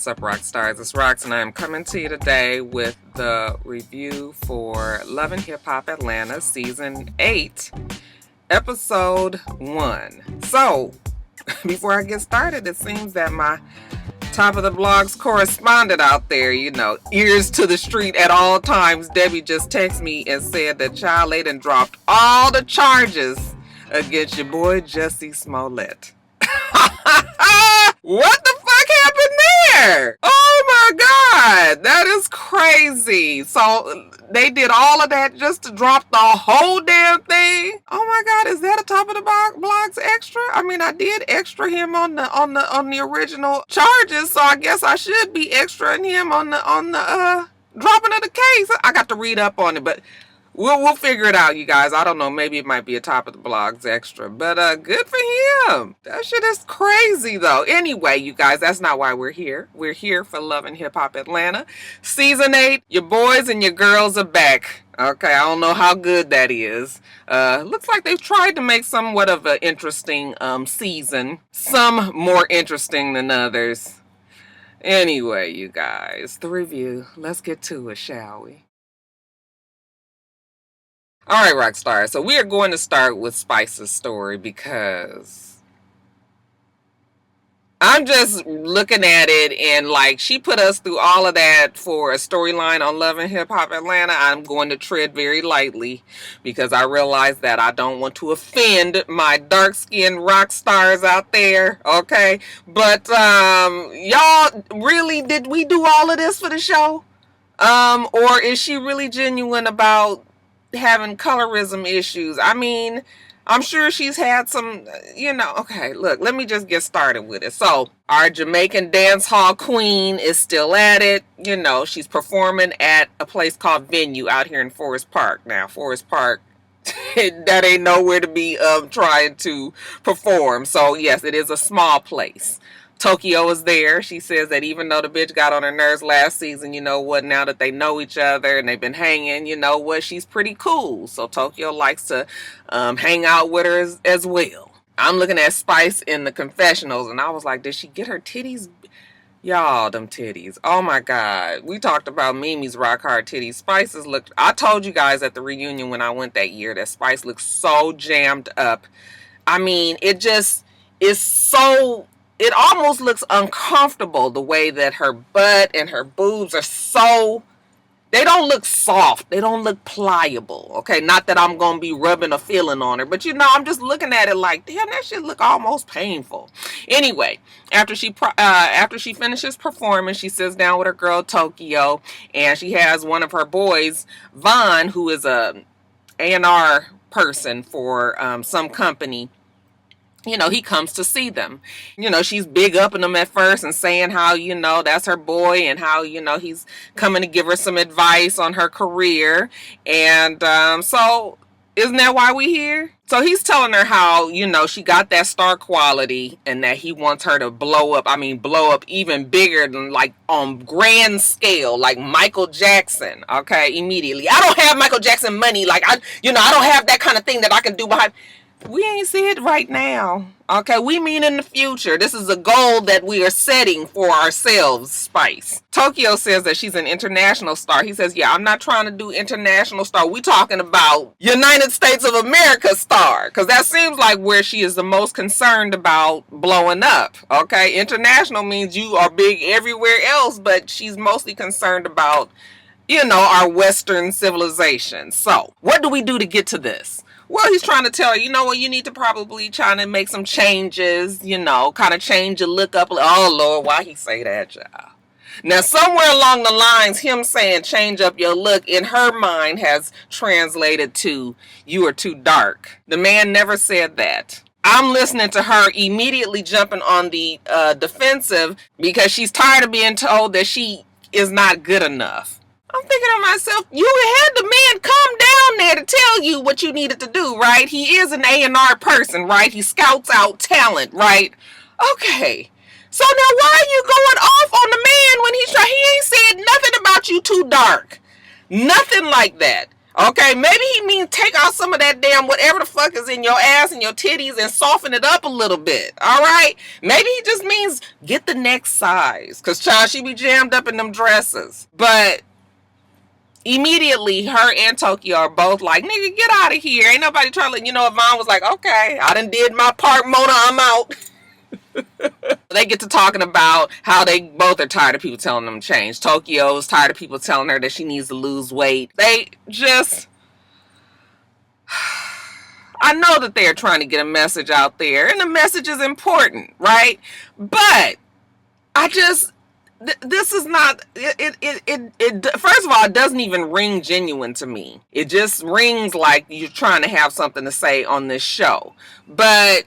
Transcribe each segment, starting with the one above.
What's up, Roxstars? It's Rox, and I am coming to you today with the review for Love and Hip Hop Atlanta Season 8, Episode 1. So, before I get started, it seems that my top of the blogs correspondent out there, ears to the street at all times, Debbie just texted me and said that Child Layden dropped all the charges against your boy Jussie Smollett. What the fuck happened there? Oh my God, that is crazy. So they did all of that just to drop the whole damn thing? Oh my God, is that a top of the blogs extra? I mean, I did extra him on the original charges, so I guess I should be extraing him on the dropping of the case. I got to read up on it, but We'll figure it out, you guys. I don't know. Maybe it might be a top of the blogs extra. But good for him. That shit is crazy, though. Anyway, you guys, that's not why we're here. We're here for Love and Hip Hop Atlanta. Season 8, your boys and your girls are back. Okay, I don't know how good that is. Looks like they've tried to make somewhat of an interesting season. Some more interesting than others. Anyway, you guys, the review. Let's get to it, shall we? All right, Rockstar. So we are going to start with Spice's story because I'm just looking at it and like she put us through all of that for a storyline on Love and Hip Hop Atlanta. I'm going to tread very lightly because I realize that I don't want to offend my dark-skinned rock stars out there. Okay, but y'all, really, did we do all of this for the show? Or is she really genuine about having colorism issues? I mean, I'm sure she's had some, okay, look, let me just get started with it. So, our Jamaican dance hall queen is still at it. She's performing at a place called Venue out here in Forest Park. Now, Forest Park, that ain't nowhere to be trying to perform. So, yes, it is a small place. Tokyo is there. She says that even though the bitch got on her nerves last season, you know what, now that they know each other and they've been hanging, you know what, she's pretty cool. So Tokyo likes to hang out with her as well. I'm looking at Spice in the confessionals and I was like, did she get her titties? Y'all, them titties. Oh my God. We talked about Mimi's rock hard titties. Spice's looked, I told you guys at the reunion when I went that year that Spice looks so jammed up. I mean, it just is so... It almost looks uncomfortable the way that her butt and her boobs are so... They don't look soft. They don't look pliable. Okay, not that I'm going to be rubbing a feeling on her. But, I'm just looking at it like, damn, that shit look almost painful. Anyway, after she finishes performing, she sits down with her girl, Tokyo. And she has one of her boys, Vaughn, who is a A&R person for some company. He comes to see them. She's big upping him at first and saying how, that's her boy and how, he's coming to give her some advice on her career. And so isn't that why we here? So he's telling her how, she got that star quality and that he wants her to blow up. I mean, blow up even bigger than like on grand scale, like Michael Jackson. Okay, immediately. I don't have Michael Jackson money. Like, I don't have that kind of thing that I can do behind. We ain't see it right now. Okay, we mean in the future. This is a goal that we are setting for ourselves, Spice. Tokyo says that she's an international star. He says, yeah, I'm not trying to do international star. We talking about United States of America star. Because that seems like where she is the most concerned about blowing up. Okay, international means you are big everywhere else, but she's mostly concerned about, our Western civilization. So, what do we do to get to this? Well, he's trying to tell her, you need to probably try to make some changes, kind of change your look up. Oh, Lord, why he say that, y'all? Now, somewhere along the lines, him saying change up your look in her mind has translated to you are too dark. The man never said that. I'm listening to her immediately jumping on the defensive because she's tired of being told that she is not good enough. I'm thinking to myself, you had the man come down there to tell you what you needed to do, right? He is an A&R person, right? He scouts out talent, right? Okay. So now why are you going off on the man when he ain't said nothing about you too dark? Nothing like that. Okay, maybe he means take out some of that damn whatever the fuck is in your ass and your titties and soften it up a little bit. All right? Maybe he just means get the next size. Because, child, she be jammed up in them dresses. But immediately, her and Tokyo are both like, nigga, get out of here. Ain't nobody trying to, Yvonne was like, okay, I done did my part, Mona, I'm out. They get to talking about how they both are tired of people telling them to change. Tokyo's tired of people telling her that she needs to lose weight. They just... I know that they're trying to get a message out there, and the message is important, right? But I just... This is not... First of all, it doesn't even ring genuine to me. It just rings like you're trying to have something to say on this show. But...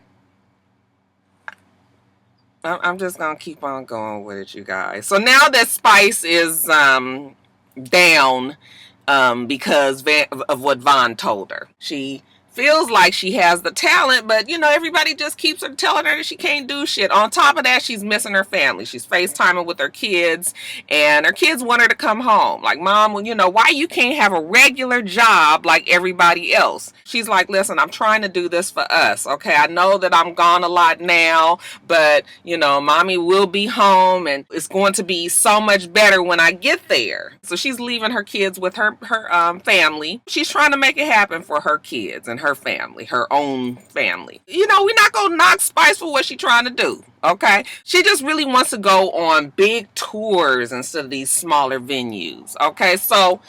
I'm just going to keep on going with it, you guys. So now that Spice is down because of what Vaughn told her. She feels like she has the talent, but, everybody just keeps her telling her that she can't do shit. On top of that, she's missing her family. She's FaceTiming with her kids, and her kids want her to come home. Like, Mom, why you can't have a regular job like everybody else? She's like, listen, I'm trying to do this for us, okay? I know that I'm gone a lot now, but, Mommy will be home, and it's going to be so much better when I get there. So she's leaving her kids with her family. She's trying to make it happen for her kids and her family, her own family. We're not going to knock Spice for what she's trying to do, okay? She just really wants to go on big tours instead of these smaller venues, okay? So,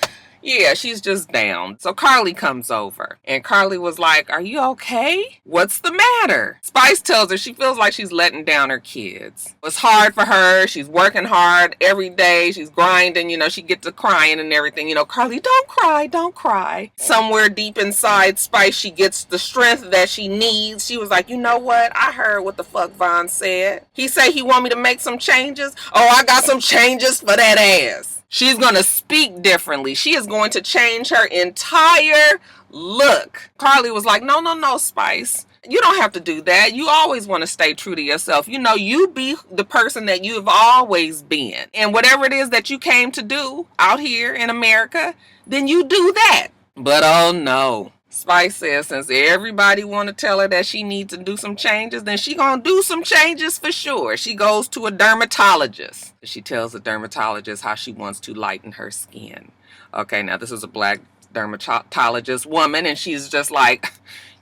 yeah, she's just down. So Carly comes over, and Carly was like, are you okay? What's the matter? Spice tells her she feels like she's letting down her kids. It's hard for her. She's working hard every day. She's grinding. She gets to crying and everything. Carly, don't cry, don't cry. Somewhere deep inside Spice, she gets the strength that she needs. She was like, you know what? I heard what the fuck Vaughn said. He said he want me to make some changes. Oh, I got some changes for that ass. She's going to speak differently. She is going to change her entire look. Carly was like, no, Spice. You don't have to do that. You always want to stay true to yourself. You be the person that you've always been. And whatever it is that you came to do out here in America, then you do that. But oh no. Spice says since everybody want to tell her that she needs to do some changes, then she gonna do some changes for sure. She goes to a dermatologist. She tells the dermatologist how she wants to lighten her skin. Okay, now this is a black dermatologist woman, and she's just like,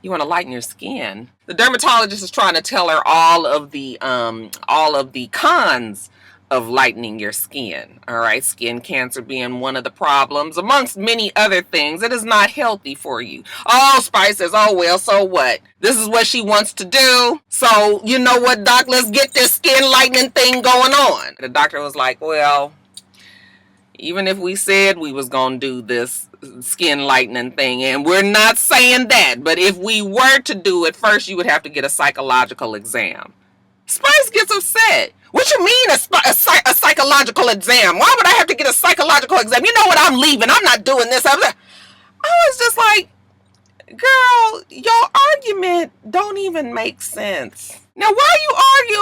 you want to lighten your skin? The dermatologist is trying to tell her all of the cons of lightening your skin. All right, skin cancer being one of the problems, amongst many other things. It is not healthy for you. Oh, Spice says, oh well, so what? This is what she wants to do. So, you know what, doc, let's get this skin lightening thing going on. The doctor was like, well, even if we said we was gonna do this skin lightening thing, and we're not saying that, but if we were to do it, first you would have to get a psychological exam. Spice gets upset. What you mean a psychological exam? Why would I have to get a psychological exam? You know what? I'm leaving. I'm not doing this. I was just like, girl, your argument don't even make sense. Now, why are you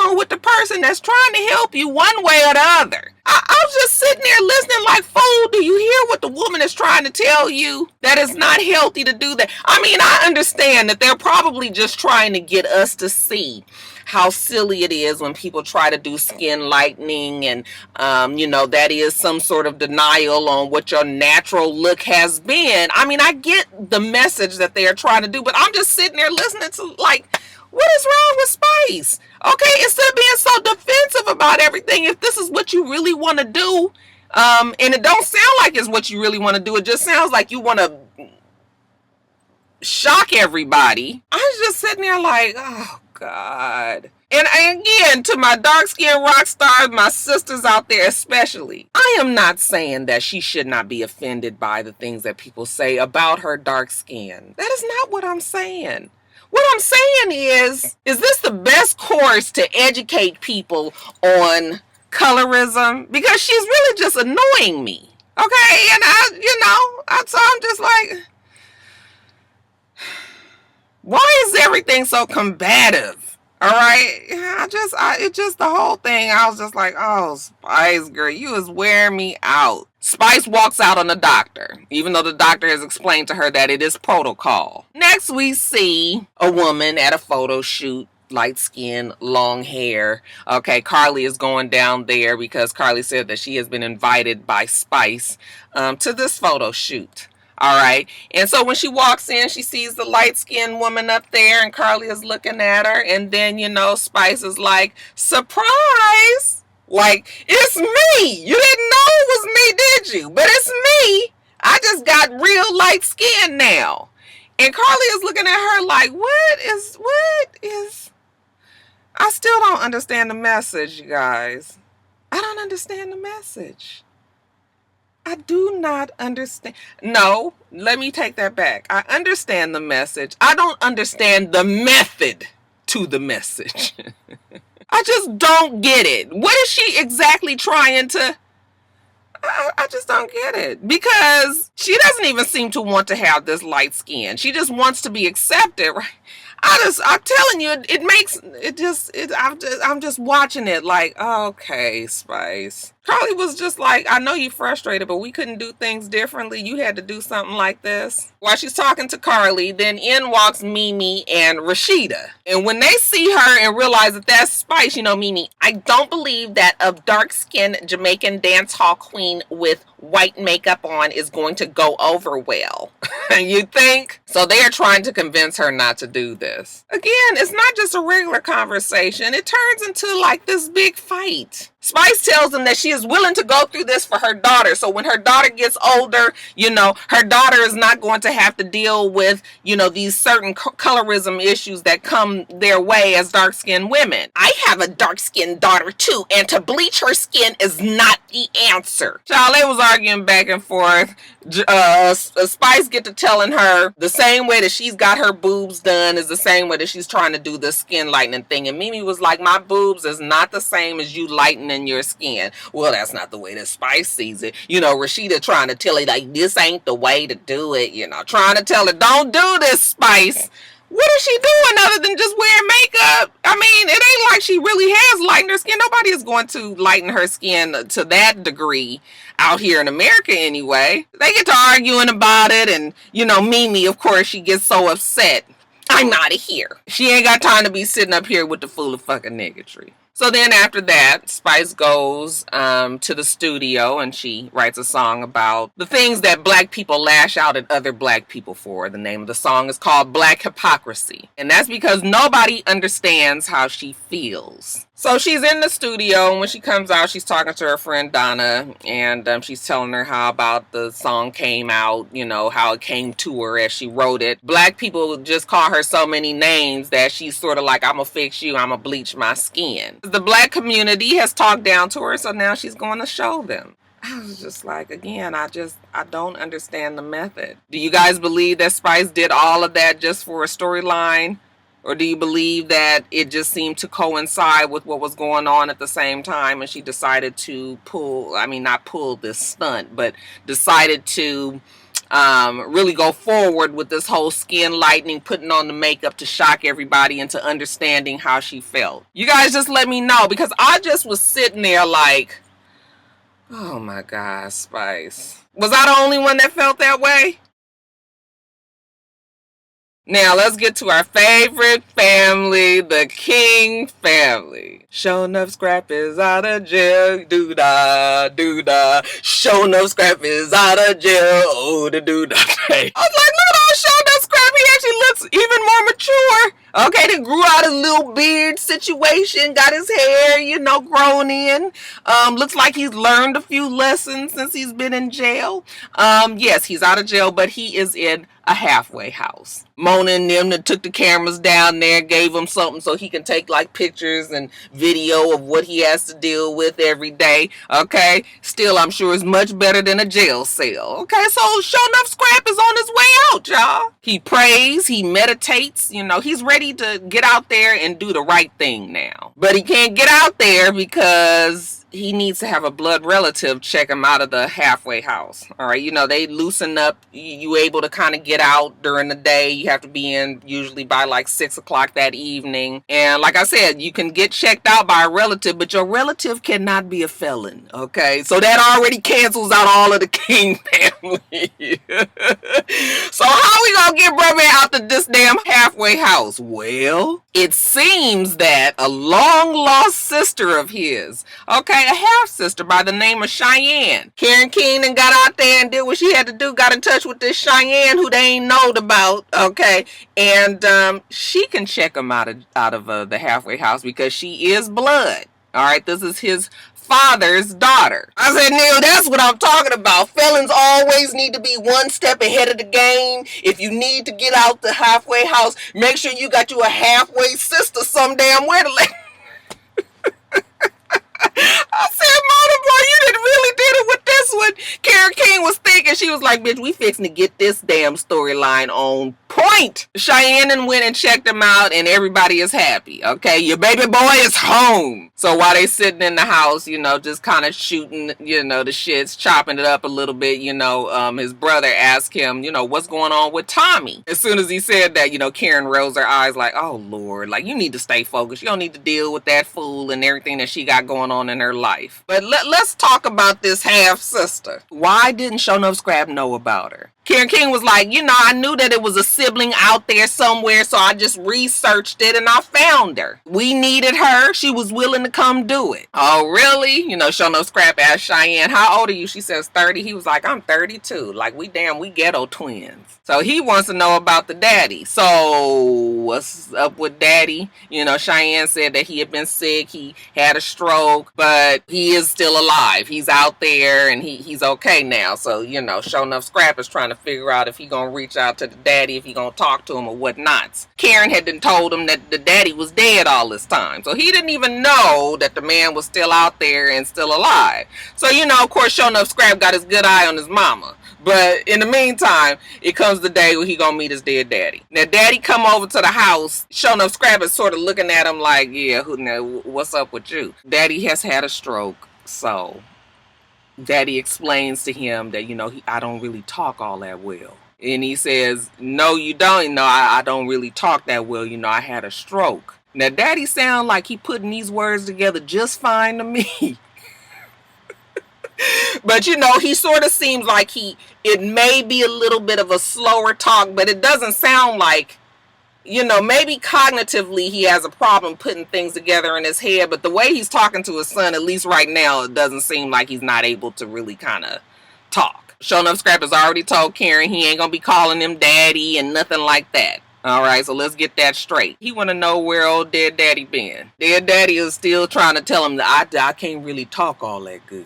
arguing with the person that's trying to help you one way or the other? I was just sitting there listening like, fool, do you hear what the woman is trying to tell you? That it's not healthy to do that. I mean, I understand that they're probably just trying to get us to see how silly it is when people try to do skin lightening and, that is some sort of denial on what your natural look has been. I mean, I get the message that they are trying to do, but I'm just sitting there listening to like, what is wrong with Spice? Okay, instead of being so defensive about everything, if this is what you really want to do, and it don't sound like it's what you really want to do, it just sounds like you want to shock everybody. I was just sitting there like, oh God. And again, to my dark-skinned rock stars, my sisters out there especially, I am not saying that she should not be offended by the things that people say about her dark skin. That is not what I'm saying. What I'm saying is this the best course to educate people on colorism? Because she's really just annoying me. Okay, and so I'm just like, why is everything so combative? All right, it just the whole thing. I was just like, oh, Spice, girl, you is wearing me out. Spice walks out on the doctor, even though the doctor has explained to her that it is protocol. Next, we see a woman at a photo shoot, light skin, long hair. Okay, Carly is going down there because Carly said that she has been invited by Spice to this photo shoot. All right. And so when she walks in, she sees the light-skinned woman up there, and Carly is looking at her. And then, Spice is like, surprise! Like, it's me! You didn't know it was me, did you? But it's me! I just got real light skin now. And Carly is looking at her like, what is... I still don't understand the message, you guys. I don't understand the message. I do not understand. No, let me take that back. I understand the message. I don't understand the method to the message. I just don't get it. What is she exactly trying to... I just don't get it. Because she doesn't even seem to want to have this light skin. She just wants to be accepted, right? I'm telling you, I'm just watching it like, okay, Spice. Carly was just like, I know you're frustrated, but we couldn't do things differently. You had to do something like this. While she's talking to Carly, then in walks Mimi and Rashida. And when they see her and realize that that's Spice, Mimi, I don't believe that a dark-skinned Jamaican dance hall queen with white makeup on is going to go over well. You think? So they are trying to convince her not to do this. Again, it's not just a regular conversation. It turns into like this big fight. Spice tells them that she is willing to go through this for her daughter. So when her daughter gets older, her daughter is not going to have to deal with, these certain colorism issues that come their way as dark-skinned women. I have a dark-skinned daughter too, and to bleach her skin is not the answer. Child, they was arguing back and forth. Spice get to telling her the same way that she's got her boobs done is the same way that she's trying to do the skin lightening thing. And Mimi was like, my boobs is not the same as you lightening your skin. Well, that's not the way that Spice sees it. Rashida trying to tell her, like, this ain't the way to do it. Trying to tell her, don't do this, Spice. What is she doing other than just wearing makeup? I mean, it ain't like she really has lightened her skin. Nobody is going to lighten her skin to that degree out here in America anyway. They get to arguing about it, and, Mimi, of course, she gets so upset. I'm out of here. She ain't got time to be sitting up here with the fool of fucking niggatry. So then after that, Spice goes to the studio and she writes a song about the things that black people lash out at other black people for. The name of the song is called Black Hypocrisy. And that's because nobody understands how she feels. So she's in the studio, and when she comes out, she's talking to her friend Donna, and she's telling her how about the song came out, how it came to her as she wrote it. Black people just call her so many names that she's sort of like, I'm gonna fix you, I'm gonna bleach my skin. The black community has talked down to her, so now she's going to show them. I was just like, again, I don't understand the method. Do you guys believe that Spice did all of that just for a storyline? Or do you believe that it just seemed to coincide with what was going on at the same time, and she decided to not pull this stunt, but decided to really go forward with this whole skin lightening, putting on the makeup to shock everybody into understanding how she felt? You guys just let me know, because I just was sitting there like, oh my God, Spice. Was I the only one that felt that way? Now, let's get to our favorite family, the King family. Sure enough, Scrapp is out of jail. Doo-dah, doo-dah. Sure enough, Scrapp is out of jail. Oh, the doo-dah. I was like, look at old Sure enough, Scrapp. He actually looks even more mature. Okay, they grew out his little beard situation, got his hair, grown in. Looks like he's learned a few lessons since he's been in jail. Yes, he's out of jail, but he is in a halfway house. Mona and them that took the cameras down there, gave him something so he can take like pictures and video of what he has to deal with every day. Okay, still I'm sure it's much better than a jail cell. Okay, so sure enough, Scrapp is on his way out, y'all. He prays, he meditates, he's ready to get out there and do the right thing now. But he can't get out there because he needs to have a blood relative check him out of the halfway house. All right, you know, they loosen up. You able to kind of get out during the day. You have to be in usually by like 6 o'clock that evening. And like I said, you can get checked out by a relative, but your relative cannot be a felon. Okay, so that already cancels out all of the King family. So how we gonna get brother out to this damn halfway house? Well, it seems that a long lost sister of his, okay, a half sister by the name of Cheyenne. Karen King and got out there and did what she had to do, got in touch with this Cheyenne who they ain't knowed about, okay, and she can check him out of the halfway house because she is blood. All right, this is his father's daughter. I said, Neil, that's what I'm talking about. Felons always need to be one step ahead of the game. If you need to get out the halfway house, make sure you got you a halfway sister some damn way to let. I said, Mona boy, you didn't really did it with this one. Karen King was thinking, she was like, bitch, we fixing to get this damn storyline on point. Cheyenne went and checked him out and everybody is happy. Okay, your baby boy is home. So while they sitting in the house, you know, just kind of shooting, you know, the shits, chopping it up a little bit, you know, his brother asked him, you know, what's going on with Tommy? As soon as he said that, you know, Karen rolls her eyes like, oh Lord, like you need to stay focused. You don't need to deal with that fool and everything that she got going on in her life. But let's talk about this half sister. Why didn't Show Enough Scrap know about her? Karen King was like, you know, I knew that it was a sibling out there somewhere, so I just researched it and I found her. We needed her. She was willing to come do it. Oh, really? You know, Show Enough Scrap asked Cheyenne, how old are you? She says 30. He was like, I'm 32. Like, we ghetto twins. So he wants to know about the daddy. So what's up with daddy? You know, Cheyenne said that he had been sick. He had a stroke, but he is still alive. He's out there and he's okay now. So, you know, Show Enough Scrap is trying to figure out if he gonna reach out to the daddy, if he gonna talk to him or whatnot. Karen had then told him that the daddy was dead all this time, so he didn't even know that the man was still out there and still alive. So, you know, of course, Show Enough Scrap got his good eye on his mama. But in the meantime, it comes the day when he gonna meet his dead daddy. Now, daddy come over to the house. Show Enough Scrap is sort of looking at him like, yeah, what's up with you? Daddy has had a stroke, so daddy explains to him that, you know, I don't really talk all that well. And he says, no, you don't. No, I don't really talk that well. You know, I had a stroke. Now, daddy sound like he putting these words together just fine to me. But, you know, he sort of seems like it may be a little bit of a slower talk, but it doesn't sound like, you know, maybe cognitively he has a problem putting things together in his head, but the way he's talking to his son, at least right now, it doesn't seem like he's not able to really kind of talk. Show Enough Scrap has already told Karen he ain't gonna be calling him daddy and nothing like that. All right, so let's get that straight. He want to know where old dead daddy been. Dead daddy is still trying to tell him that I can't really talk all that good.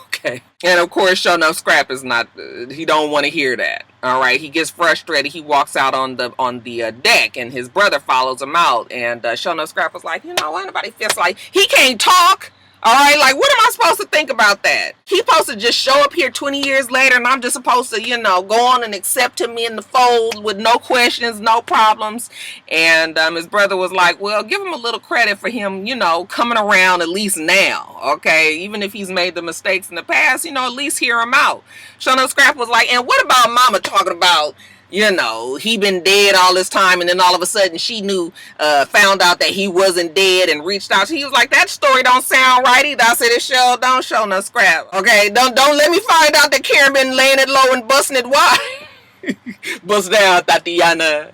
Okay. And of course, Show Enough Scrap is not, he don't want to hear that. All right, he gets frustrated. He walks out on the deck, and his brother follows him out. And Show Enough Scrap was like, you know what? Nobody feels like he can't talk. All right, like, what am I supposed to think about that? He supposed to just show up here 20 years later, and I'm just supposed to, you know, go on and accept him in the fold with no questions, no problems. And his brother was like, well, give him a little credit for him, you know, coming around at least now, okay? Even if he's made the mistakes in the past, you know, at least hear him out. Show Enough Scrap was like, and what about mama talking about, you know, he been dead all this time, and then all of a sudden she found out that he wasn't dead and reached out. He was like, that story don't sound right either. I said, it sure don't. Show Enough Scrap. Okay, don't let me find out that Karen been laying it low and busting it wide. Bust down, Tatiana.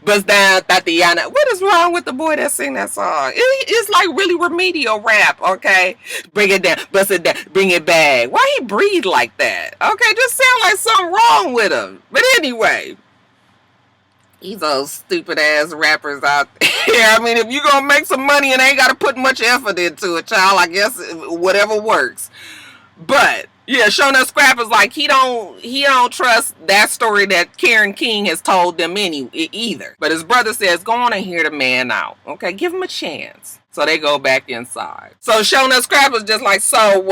Bust down, Tatiana. What is wrong with the boy that sing that song? It's like really remedial rap, okay? Bring it down, bust it down, bring it back. Why he breathe like that? Okay, just sound like something wrong with him. But anyway, these old stupid ass rappers out there. I mean, if you gonna make some money and ain't gotta put much effort into it, child, I guess whatever works. But yeah, Show Enough Scrap is like, he don't trust that story that Karen King has told them either. But his brother says, go on and hear the man out. Okay, give him a chance. So they go back inside. So Show Enough Scrap was just like, so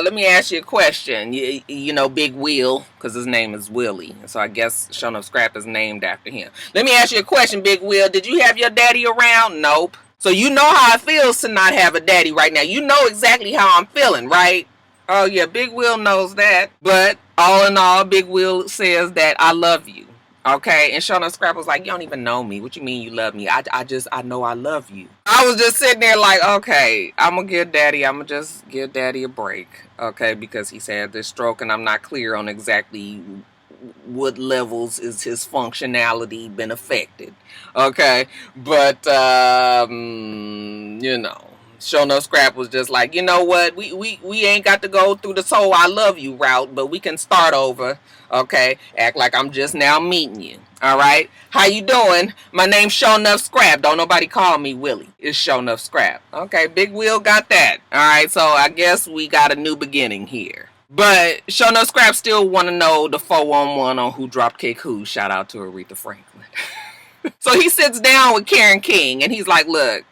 let me ask you a question. You know, Big Will, because his name is Willie. So I guess Show Enough Scrap is named after him. Let me ask you a question, Big Will. Did you have your daddy around? Nope. So you know how it feels to not have a daddy right now. You know exactly how I'm feeling, right? Oh yeah, Big Will knows that. But all in all, Big Will says that I love you. Okay, and Shona Scrap was like, you don't even know me. What you mean you love me? I know I love you. I was just sitting there like, okay, I'm gonna just give daddy a break. Okay, because he's had this stroke and I'm not clear on exactly what levels is his functionality been affected. Okay, but you know, Show No Scrap was just like, you know what, we ain't got to go through this whole I love you route, but we can start over. Okay, act like I'm just now meeting you. All right, how you doing? My name's Show Enough Scrap. Don't nobody call me Willie. It's Show Enough Scrap. Okay, Big Wheel got that. All right, so I guess we got a new beginning here. But Show No Scrap still want to know the 411 on who dropped kick who. Shout out to Aretha Franklin. So he sits down with Karen King and he's like, look,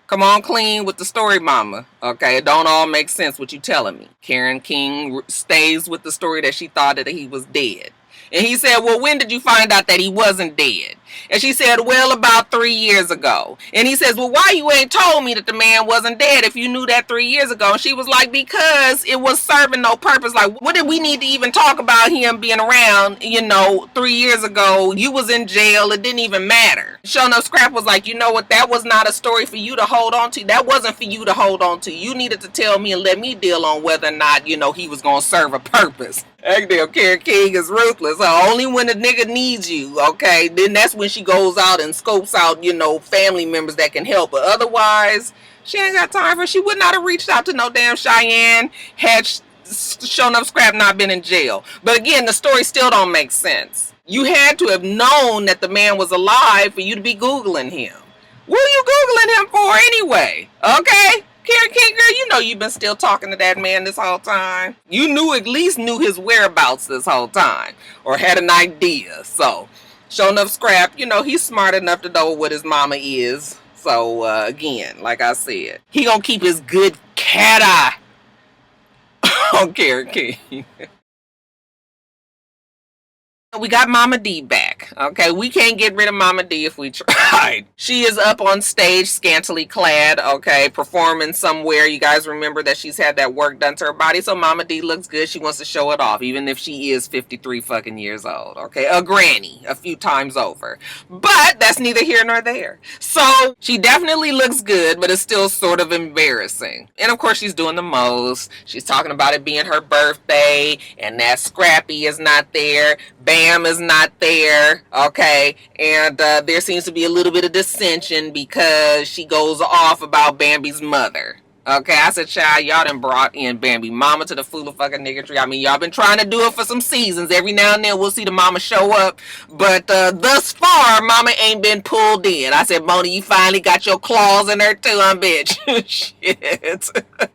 come on clean with the story, mama. Okay, it don't all make sense what you telling me. Karen King stays with the story that she thought that he was dead. And he said, well, when did you find out that he wasn't dead? And she said, well, about 3 years ago. And he says, well, why you ain't told me that the man wasn't dead if you knew that 3 years ago? And she was like, because it was serving no purpose. Like, what did we need to even talk about him being around, 3 years ago? You was in jail. It didn't even matter. Show No Scrap was like, you know what? That was not a story for you to hold on to. That wasn't for you to hold on to. You needed to tell me and let me deal on whether or not, he was going to serve a purpose. Damn, Karen King is ruthless. Only when a nigga needs you, okay, then that's when she goes out and scopes out, family members that can help. But otherwise, she ain't got time for. She would not have reached out to no damn Cheyenne had Shown Up Scrap not been in jail. But again, the story still don't make sense. You had to have known that the man was alive for you to be Googling him. What are you Googling him for anyway? Okay? Karen King, girl, you've been still talking to that man this whole time. You at least knew his whereabouts this whole time. Or had an idea. So, Show Enough Scrap, he's smart enough to know what his mama is. So, again, like I said, he gonna keep his good cat eye on Karen King. We got Mama D back. Okay, we can't get rid of Mama D if we tried. She is up on stage, scantily clad, okay, performing somewhere. You guys remember that she's had that work done to her body, so Mama D looks good. She wants to show it off, even if she is 53 fucking years old, okay? A granny, a few times over. But that's neither here nor there. So she definitely looks good, but it's still sort of embarrassing. And of course, she's doing the most. She's talking about it being her birthday, and that Scrappy is not there. Bam is not there, okay, and there seems to be a little bit of dissension because she goes off about Bambi's mother. Okay, I said, child, y'all done brought in Bambi mama to the fool of fucking niggatry. I mean, y'all been trying to do it for some seasons. Every now and then we'll see the mama show up, but thus far, mama ain't been pulled in. I said, Mona, you finally got your claws in her too, bitch. Shit.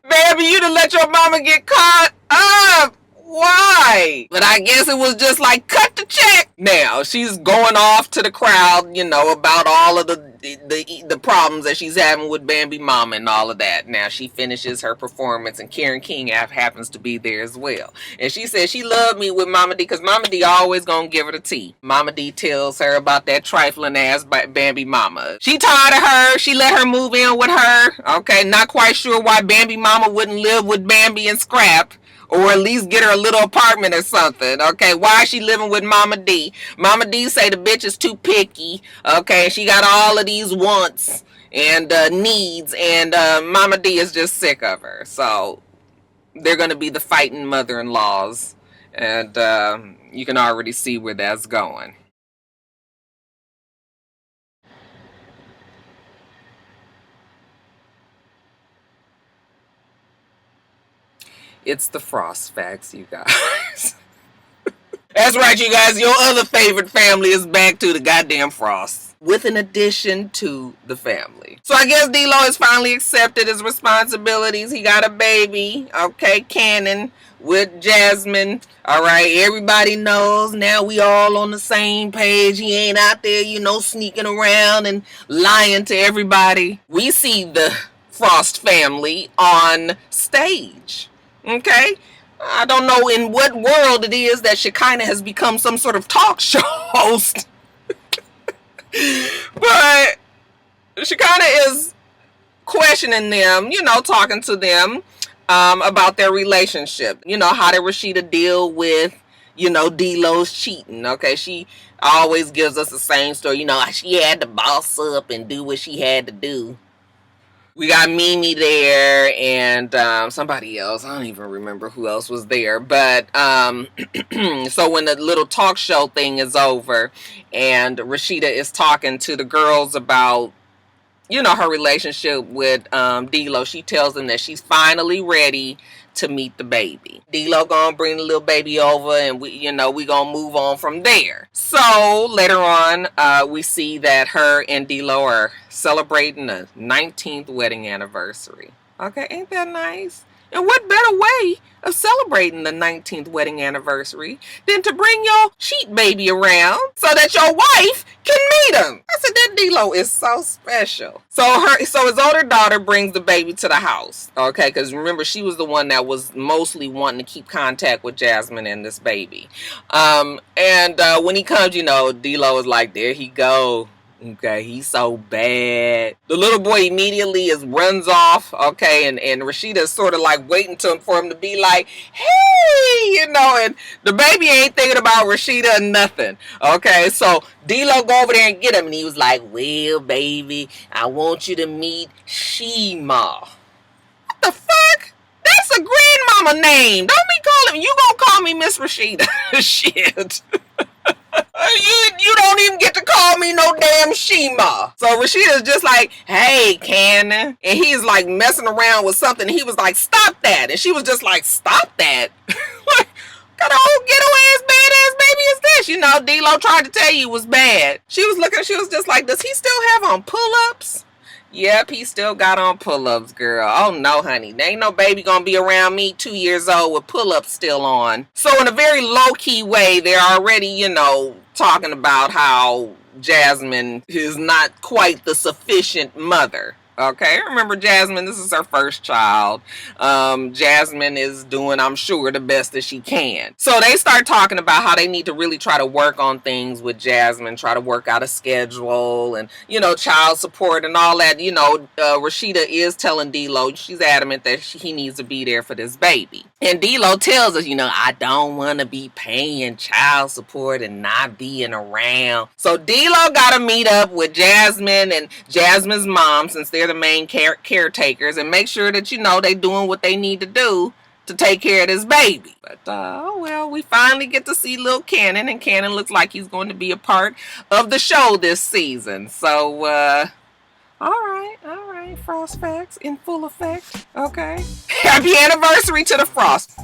Bambi, you done let your mama get caught up. Why? But I guess it was just like, cut the check. Now, she's going off to the crowd, about all of the problems that she's having with Bambi Mama and all of that. Now, she finishes her performance and Karen King happens to be there as well. And she says she loved me with Mama D because Mama D always gonna give her the tea. Mama D tells her about that trifling ass Bambi Mama. She tired of her. She let her move in with her. Okay, not quite sure why Bambi Mama wouldn't live with Bambi and Scrap. Or at least get her a little apartment or something. Okay, why is she living with Mama D? Mama D say the bitch is too picky. Okay, she got all of these wants and needs. And Mama D is just sick of her. So they're going to be the fighting mother-in-laws. And you can already see where that's going. It's the Frost facts, you guys. That's right, you guys. Your other favorite family is back to the goddamn Frosts. With an addition to the family. So I guess D-Lo has finally accepted his responsibilities. He got a baby, okay, Cannon, with Jasmine. All right, everybody knows now we all on the same page. He ain't out there, sneaking around and lying to everybody. We see the Frost family on stage. Okay, I don't know in what world it is that Shekinah has become some sort of talk show host. But Shekinah is questioning them, you know, talking to them about their relationship. You know, how did Rashida deal with, you know, D-Lo's cheating? Okay, she always gives us the same story. You know, she had to boss up and do what she had to do. We got Mimi there and somebody else. I don't even remember who else was there. But so when the little talk show thing is over and Rashida is talking to the girls about, you know, her relationship with D-Lo, she tells them that she's finally ready to meet the baby. D-Lo gonna bring the little baby over and we gonna move on from there. So later on, we see that her and D-Lo are celebrating the 19th wedding anniversary. Okay, ain't that nice? And what better way of celebrating the 19th wedding anniversary than to bring your cheat baby around so that your wife can meet him? I said that D-Lo is so special. So his older daughter brings the baby to the house, okay? Because remember, she was the one that was mostly wanting to keep contact with Jasmine and this baby. When he comes, you know, D-Lo is like, there he go. Okay, he's so bad. The little boy immediately runs off, okay, and Rashida is sort of like waiting for him to be like, hey, you know, and the baby ain't thinking about Rashida or nothing, okay? So D-Lo go over there and get him, and he was like, well, baby, I want you to meet Shima. What the fuck? That's a grandmama name. Don't be calling, you gonna call me Miss Rashida. Shit. You don't even get to call me no damn Shima. So Rashida's just like, hey, Cannon. And he's like messing around with something. He was like, stop that. And she was just like, stop that? What kind of old ghetto ass badass baby is this? You know, D-Lo tried to tell you it was bad. She was looking, she was just like, does he still have on pull-ups? Yep, he still got on pull-ups, girl. Oh no, honey. There ain't no baby gonna be around me 2 years old with pull-ups still on. So in a very low-key way, they're already, you know, talking about how Jasmine is not quite the sufficient mother. Okay, remember Jasmine, this is her first child. Jasmine is doing, I'm sure, the best that she can. So they start talking about how they need to really try to work on things with Jasmine, try to work out a schedule and, you know, child support and all that. You know, Rashida is telling D-Lo, she's adamant that he needs to be there for this baby. And D-Lo tells us, you know, I don't want to be paying child support and not being around. So D-Lo got to meet up with Jasmine and Jasmine's mom, since they're the main caretakers, and make sure that, you know, they doing what they need to do to take care of this baby. But oh well, we finally get to see little Cannon, and Cannon looks like he's going to be a part of the show this season. So all right, Frost Facts in full effect. Okay, happy anniversary to the Frost.